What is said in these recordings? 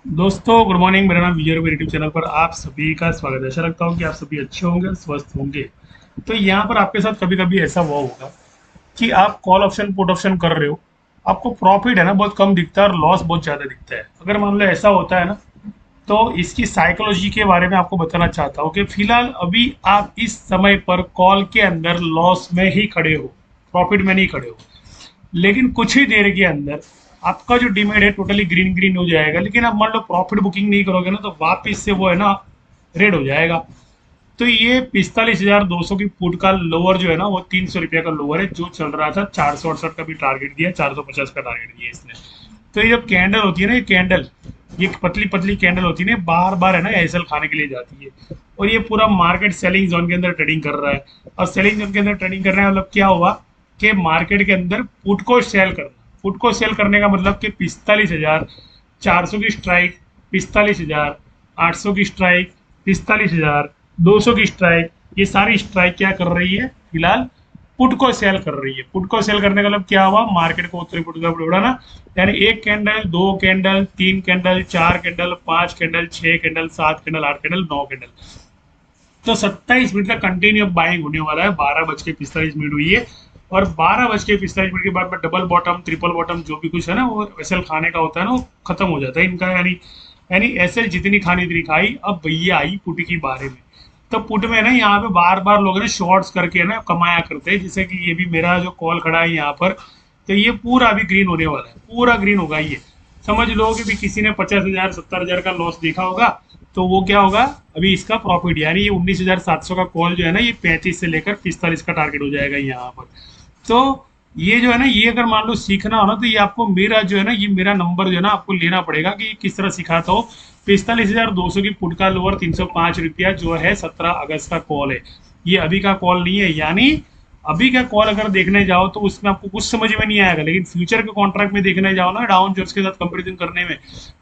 दोस्तों good morning. मेरा नाम विजय मेरे यूट्यूब चैनल पर आप सभी का स्वागत है। आशा रखता हूँ कि आप सभी अच्छे होंगे, स्वस्थ होंगे। तो यहाँ पर आपके साथ कभी कभी ऐसा हुआ होगा कि आप कॉल ऑप्शन पुट ऑप्शन कर रहे हो, आपको प्रॉफिट है ना बहुत कम दिखता है और लॉस बहुत ज़्यादा दिखता है। अगर मान लो ऐसा होता है ना, तो इसकी साइकोलॉजी के बारे में आपको बताना चाहता हूँ कि फिलहाल अभी आप इस समय पर कॉल के अंदर लॉस में ही खड़े हो, प्रॉफिट में नहीं खड़े हो। लेकिन कुछ ही देर के अंदर आपका जो डीमेट है टोटली ग्रीन ग्रीन हो जाएगा। लेकिन आप मान लो प्रॉफिट बुकिंग नहीं करोगे ना, तो वापिस से वो है ना रेड हो जाएगा। तो ये 45,200 की पुट का लोअर जो है ना, वो 300 रुपये का लोअर है, जो चल रहा था 468 का भी टारगेट दिया, 450 का टारगेट दिया इसने। तो ये जो कैंडल होती है ना, ये कैंडल, ये पतली पतली कैंडल होती है ना, बार बार है ना एसएल खाने के लिए जाती है। और ये पूरा मार्केट सेलिंग जोन के अंदर ट्रेडिंग कर रहा है। और सेलिंग जोन के अंदर ट्रेडिंग कर रहा है मतलब क्या हुआ कि मार्केट के अंदर पुट को सेल करना। पुट को सेल करने का मतलब कि 45,400 की स्ट्राइक, 45,800 की स्ट्राइक, 45,200 की स्ट्राइक, ये सारी स्ट्राइक क्या कर रही है फिलहाल, पुट को सेल कर रही है। पुट को सेल करने का मतलब क्या हुआ, मार्केट को उत्तरी पुट का उड़ाना। यानी एक कैंडल, दो कैंडल, तीन कैंडल, चार कैंडल, पांच कैंडल, छह कैंडल, सात कैंडल, आठ कैंडल, नौ कैंडल। तो 27 मिनट तक कंटिन्यू बाइंग होने वाला है। 12:45 हुई है और 12:45 के बाद में डबल बॉटम, ट्रिपल बॉटम, जो भी कुछ है ना वो एसएल खाने का होता है ना, वो खत्म हो जाता है इनका। यानी यानी एसएल जितनी खानी उतनी खाई। अब भैया आई पुट की बारे में। तो पुट में ना यहाँ पे बार बार लोग ना शॉर्ट्स करके ना कमाया करते हैं। जैसे कि ये भी मेरा जो कॉल खड़ा है यहाँ पर, तो ये पूरा अभी ग्रीन होने वाला है, पूरा ग्रीन होगा ये। समझ लो कि भी किसी ने 50,000 70,000 का लॉस देखा होगा, तो वो क्या होगा, अभी इसका प्रॉफिट यानी ये 19,700 का कॉल जो है ना, ये 35 से लेकर 45 का टारगेट हो जाएगा यहाँ पर। तो ये जो है ना, ये अगर मान लो सीखना हो ना, तो ये आपको मेरा जो है ना, ये मेरा नंबर जो है ना आपको लेना पड़ेगा कि किस तरह सिखाता हो। 45,200 की पुट का लोअर 305 रुपया जो है, 17 अगस्त का कॉल है। ये अभी का कॉल नहीं है। यानी अभी का कॉल अगर देखने जाओ तो उसमें आपको कुछ समझ में नहीं आएगा, लेकिन फ्यूचर के कॉन्ट्रैक्ट में देखने जाओ ना, डाउन जोन्स के साथ कंपेरिजन करने में,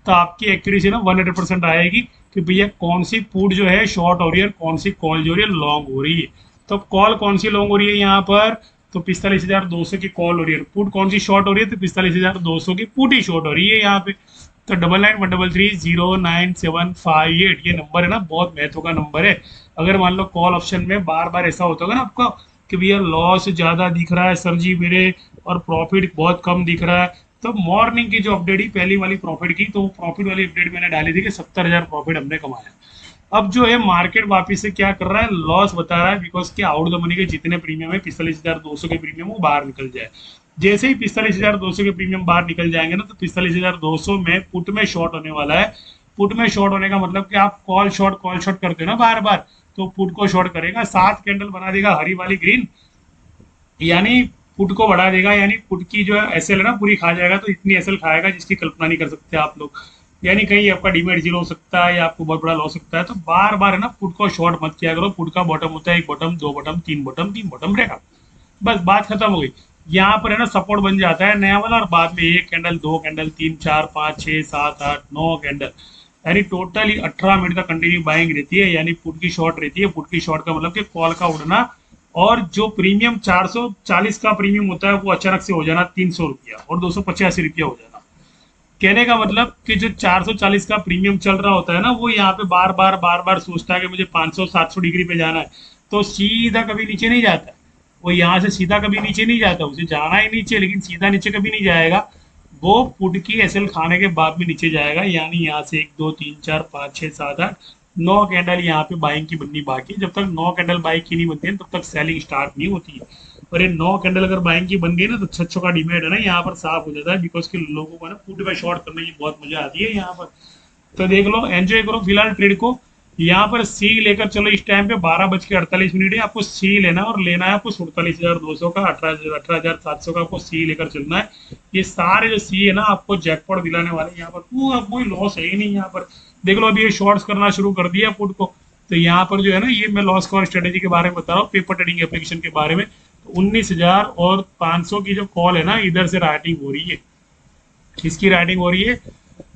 तो आपकी एक्यूरेसी ना 100% आएगी कि भैया कौन सी पुट जो है शॉर्ट हो रही है और कौन सी कॉल जो हो रही है लॉन्ग हो रही है। तो कॉल कौन सी लॉन्ग हो रही है यहाँ पर, तो 45,200 की कॉल हो रही है। पुट कौन सी शॉर्ट हो रही है, तो 45,200 की पुट ही शॉर्ट हो रही है यहाँ पे। तो 9913309758 ये नंबर है ना, बहुत महत्व का नंबर है। अगर मान लो कॉल ऑप्शन में बार बार ऐसा होता होगा ना आपका कि भैया लॉस ज्यादा दिख रहा है सर जी मेरे, और प्रॉफिट बहुत कम दिख रहा है, तो मॉर्निंग की जो अपडेट ही पहली वाली प्रॉफिट की, तो वो प्रॉफिट वाली अपडेट मैंने डाली थी कि 70,000 प्रॉफिट हमने कमाया। अब जो है मार्केट वापिस से क्या कर रहा है, लॉस बता रहा है, बिकॉज कि आउट द मनी के जितने प्रीमियम है 45,200 के प्रीमियम वो बाहर निकल जाए। जैसे ही 45,200 के प्रीमियम बाहर निकल जाएंगे ना, तो 45,200 में पुट में शॉर्ट होने वाला है। पुट में शॉर्ट होने का मतलब कि आप कॉल शॉर्ट करते हो ना बार बार, तो पुट को शॉर्ट करेगा, 7 कैंडल बना देगा हरी वाली ग्रीन, यानी पुट को बढ़ा देगा। यानी पुट की जो है एसएल है ना पूरी खा जाएगा। तो इतनी एसएल खाएगा जिसकी कल्पना नहीं कर सकते आप लोग। यानी कहीं आपका डीमेट जीरो हो सकता है या आपको बहुत बड़ा लॉस हो सकता है। तो बार बार है ना पुट को शॉर्ट मत किया करो। पुट का बॉटम होता है एक बॉटम, दो बॉटम, तीन बॉटम, तीन बॉटम रहेगा, बस बात खत्म हो गई। यहाँ पर है ना सपोर्ट बन जाता है नया वाला, और बाद में एक कैंडल, दो कैंडल, तीन, चार, पाँच, छः, सात, आठ, नौ कैंडल, यानी टोटली 18 मिनट तक कंटिन्यू बाइंग रहती है। यानी पुट की शॉर्ट रहती है। पुट की शॉर्ट का मतलब कि कॉल का उड़ना, और जो प्रीमियम 440 का प्रीमियम होता है वो अचानक से हो जाना 300 रुपया और 285 रुपया हो जाना। कहने का मतलब कि जो 440 का प्रीमियम चल रहा होता है ना, वो यहाँ पे बार बार सोचता है कि मुझे 500 700 डिग्री पे जाना है, तो सीधा कभी नीचे नहीं जाता। वो यहाँ से सीधा कभी नीचे नहीं जाता, उसे जाना ही नीचे, लेकिन सीधा नीचे कभी नहीं जाएगा। वो पुट की एसएल खाने के बाद में नीचे जाएगा। यानी यहाँ से एक, दो, तीन, चार, पाँच, छः, सात, आठ, नौ कैंडल यहाँ पे बाइंग की बननी बाकी है। जब तक नौ कैंडल बाइंग की नहीं बनती है तब तक सेलिंग स्टार्ट नहीं होती है। और ये नौ कैंडल अगर बाइंग की बन गई ना, तो 600 का डिमेट है ना यहाँ पर साफ हो जाता है, बिकॉज के लोगों को ना पुट में शॉर्ट करने की बहुत मजा आती है यहाँ पर। तो देख लो, एंजॉय करो फिलहाल ट्रेड को। यहाँ पर सी लेकर चलो। इस टाइम पे 12:48 है, आपको सी लेना है और लेना है आपको 47,200 का, 18,700 का आपको सी लेकर चलना है। ये सारे जो सी है ना आपको जैकपॉट दिलाने वाले हैं यहाँ पर। पूरा कोई लॉस है ही नहीं यहाँ पर। देख लो अभी ये शॉर्ट्स करना शुरू कर दिया पुट को। तो यहाँ पर जो है ना, ये मैं लॉस कवर स्ट्रेटेजी के बारे में बता रहा हूँ, पेपर ट्रेडिंग एप्लीकेशन के बारे में। तो 19,500 की जो कॉल है ना, इधर से राइटिंग हो रही है। किसकी राइटिंग हो रही है,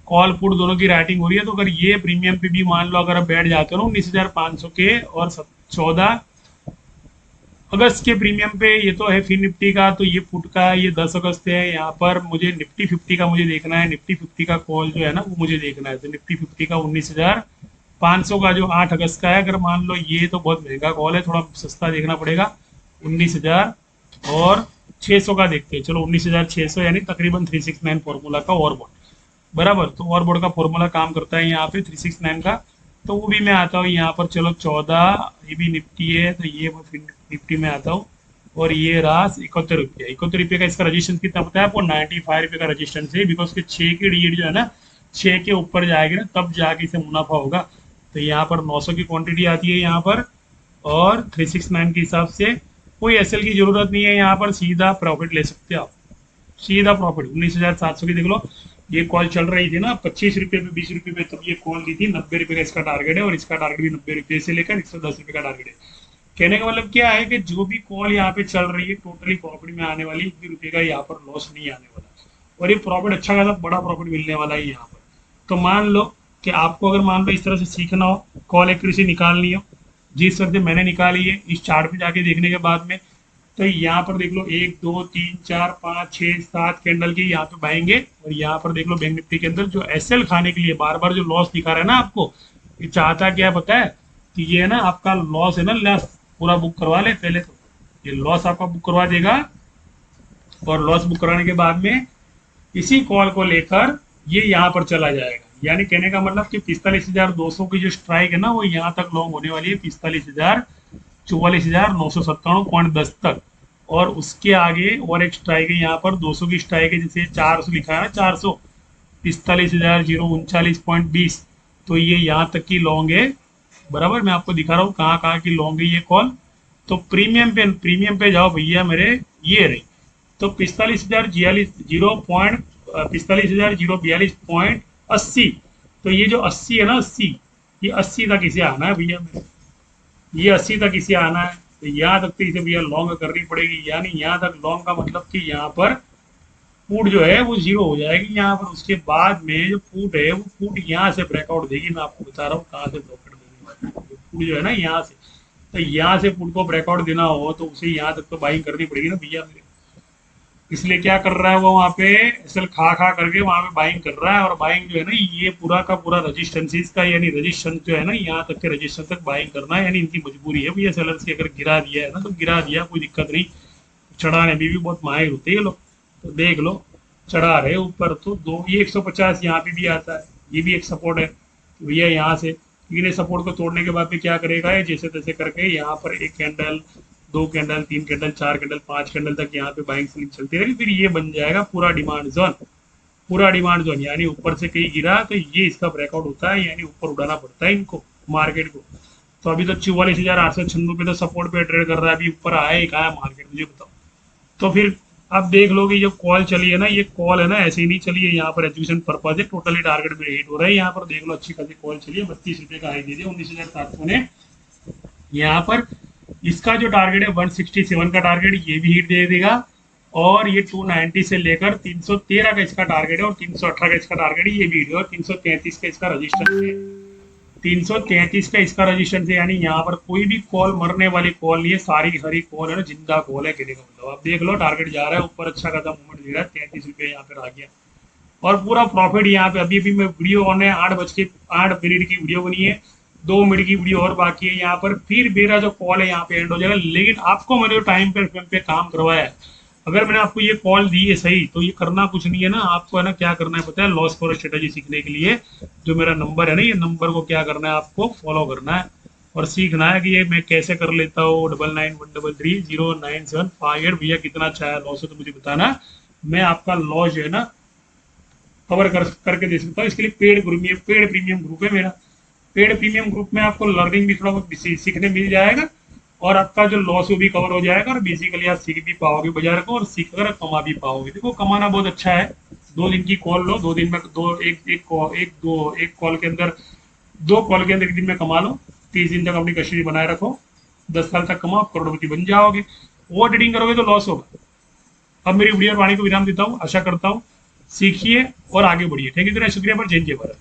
कॉल पुट दोनों की राइटिंग हो रही है। तो अगर ये प्रीमियम पे भी मान लो अगर आप बैठ जाते हो ना 19,500 के, और 14 अगस्त के प्रीमियम पे ये तो है फिर निफ्टी का, तो ये पुट का है, ये 10 अगस्त है। यहाँ पर मुझे निफ्टी 50 का मुझे देखना है, निफ्टी 50 का कॉल जो है ना वो मुझे देखना है। तो निफ्टी 50 का 19,500 का जो 8 अगस्त का है, अगर मान लो ये तो बहुत महंगा कॉल है, थोड़ा सस्ता देखना पड़ेगा। 19,000 और 600 का देखते हैं, चलो 19,600 यानी तकरीबन 369 फॉर्मूला का और बोर्ड बराबर। तो और बोर्ड का फॉर्मूला काम करता है यहाँ पे 369 का, तो वो भी मैं आता हूँ यहाँ पर। चलो 14, ये भी निफ्टी है, तो ये मैं फिर निफ्टी में आता हूँ। और ये रहा 71 रुपया, 71 रुपये का इसका रजिस्ट्रेशन कितना पता है आपको? 95 रुपये का रजिस्ट्रेशन है, बिकॉज के 6 की डीएड जो है ना 6 के ऊपर जाएगी ना तब जाके इसे मुनाफा होगा। तो यहाँ पर 900 की क्वांटिटी आती है यहाँ पर, और 369 के हिसाब से कोई एसएल की जरूरत नहीं है, यहाँ पर सीधा प्रॉफिट ले सकते हो आप, सीधा प्रॉफिट। 19,700 की देख लो, ये कॉल चल रही थी ना 25 रुपये पे 20 रुपये पे, तब ये कॉल दी थी। 90 रुपये का इसका टारगेट है, और इसका टारगेट भी 90 रुपये से लेकर 110 रुपये का टारगेट है। कहने का मतलब क्या है कि जो भी कॉल यहाँ पे चल रही है टोटली प्रॉफिट में आने वाली, 1 रुपये का यहाँ पर लॉस नहीं आने वाला, और ये प्रॉफिट अच्छा खासा बड़ा प्रॉफिट मिलने वाला है यहाँ पर। तो मान लो कि आपको अगर मान लो इस तरह से सीखना हो, कॉल एक्यूरेसी निकालनी हो, जिस तरह से मैंने निकाली है इस चार्ट पे जाके देखने के बाद में, तो यहाँ पर देख लो 1 2 3 4 5 6 7 कैंडल की यहाँ पे बाएंगे। और यहाँ पर देख लो बैंक निफ्टी के अंदर जो एसएल खाने के लिए बार बार जो लॉस दिखा रहा है ना आपको, ये चाहता क्या है पता है? कि ये है ना आपका लॉस है ना, लॉस पूरा बुक करवा ले पहले, तो ये लॉस आपका बुक करवा देगा। और लॉस बुक कराने के बाद में इसी कॉल को लेकर ये यहाँ पर चला जाएगा। यानी कहने का मतलब कि 45,200 की जो स्ट्राइक है ना वो यहाँ तक लॉन्ग होने वाली है, 44,997.10 तक। और उसके आगे और एक स्ट्राइक है यहाँ पर 200 की स्ट्राइक है, जिसे 400 लिखा है ना, 400 45,039.20, तो ये यहाँ तक की लॉन्ग है बराबर। मैं आपको दिखा रहा हूँ कहाँ कहाँ की लॉन्ग है ये कॉल। तो प्रीमियम पे जाओ भैया मेरे, ये रही। तो 45,042.80, तो ये जो 80 है ना 80, ये 80 तक इसे आना है भैया मेरे, ये 80 तक इसे आना है। तो यहाँ तक तो इसे भैया लॉन्ग करनी पड़ेगी। यानी यहाँ तक लॉन्ग का मतलब कि यहाँ पर फूट जो है वो जीरो हो जाएगी यहाँ पर। उसके बाद में जो फूट है वो फूट यहाँ से ब्रेकआउट देगी। मैं आपको बता रहा हूँ कहाँ से प्रॉफिट देने वाली है फूट जो है ना, यहाँ से। तो यहाँ से फूट को ब्रेकआउट देना हो तो उसे यहाँ तक तो बाइंग करनी पड़ेगी ना भैया मेरे। इसलिए क्या कर रहा है वो वहाँ पे एसएल खा खा करके वहाँ पे बाइंग कर रहा है। और बाइंग जो है ना ये पूरा का पूरा रजिस्टेंसीज का, यानी रजिस्टेंस जो है ना यहाँ तक के रजिस्टेंस तक बाइंग करना है। यानी इनकी मजबूरी है भैया सेलर्स की, अगर गिरा दिया है ना तो गिरा दिया, कोई दिक्कत नहीं। चढ़ाने में भी बहुत माहिर होते हैं ये लोग। तो देख लो चढ़ा रहे ऊपर, तो दो ये 150 यहाँ पे भी आता है, ये भी एक सपोर्ट है। तो भैया यहाँ से इन्हें सपोर्ट को तोड़ने के बाद में क्या करेगा ये, जैसे तैसे करके यहाँ पर एक candle, 2 candle, 3 candle, 4 candle, 5 candle तक यहाँ पे बाइंग सेलिंग चलती रहेगी। फिर ये बन जाएगा पूरा डिमांड जोन, पूरा डिमांड जोन। यानी ऊपर से कहीं गिरा तो ये इसका ब्रेकआउट होता है, यानी ऊपर उड़ाना पड़ता है इनको मार्केट को। तो अभी तो 44,896 पे तो सपोर्ट पे ट्रेड कर रहा है, अभी ऊपर आया ही कहा है मार्केट, मुझे बताओ। तो फिर आप देख लो कि जो कॉल चली है ना, ये कॉल है ना ऐसे ही नहीं चली है, यहाँ पर एजुकेशन पर्पज है, टोटली टारगेट में हिट हो रहा है। यहाँ पर देख लो अच्छी खासी कॉल चली है, 32 रुपये का हाई दे दिया 19,700 ने यहाँ पर। इसका जो टारगेट है 167 का टारगेट, ये भी हिट दे देगा। और ये 290 से लेकर 313 का इसका टारगेट है, और 318 का इसका टारगेट है, ये भी हिट है। और 333 का इसका रजिस्टेंस है, 333 का इसका रजिस्टेंस है। यानी यहाँ पर कोई भी कॉल मरने वाली कॉल नहीं है, सारी की सारी कॉल है ना जिंदा कॉल है कहने का मतलब। आप देख लो टारगेट जा रहा है ऊपर, अच्छा खासा मूवमेंट दे रहा है, 33 रुपये यहाँ पे आ गया। और पूरा प्रॉफिट यहाँ पे अभी मैं वीडियो ऑन है, 8 मिनट की वीडियो बनी है, 2 मिनट की वीडियो और बाकी है यहाँ पर। फिर मेरा जो कॉल है यहाँ पे एंड हो जाएगा। लेकिन आपको मैंने जो टाइम पे काम करवाया है, अगर मैंने आपको ये कॉल दी है सही, तो ये करना कुछ नहीं है ना, आपको है ना क्या करना है पता है? लॉस कवर स्ट्रेटेजी सीखने के लिए जो मेरा नंबर है ना, ये नंबर को क्या करना है आपको फॉलो करना है और सीखना है कि ये मैं कैसे कर लेता हूँ। 9913309758। भैया कितना अच्छा है लॉस है तो मुझे बताना, मैं आपका लॉस जो है ना कवर करके दे सकता हूँ। इसके लिए पेड प्रीमियम ग्रुप है मेरा। पेड प्रीमियम ग्रुप में आपको लर्निंग भी थोड़ा बहुत सीखने मिल जाएगा, और आपका जो लॉस वो भी कवर हो जाएगा, और बेसिकली आप सीख भी पाओगे बाजार को, और सीख कर कमा भी पाओगे। देखो कमाना बहुत अच्छा है। 2 दिन की कॉल लो, 2 दिन में एक कॉल के अंदर, 2 कॉल के अंदर एक दिन में कमा लो। 30 दिन तक अपनी कस्टडी बनाए रखो, 10 साल तक कमाओ, करोड़पति बन जाओगे। ओवर ट्रेडिंग करोगे तो लॉस होगा। अब मेरी वीडियो और वाणी को विराम देता हूँ, आशा करता हूँ सीखिए और आगे बढ़िए। थैंक यू, शुक्रिया पर जय जय भारत।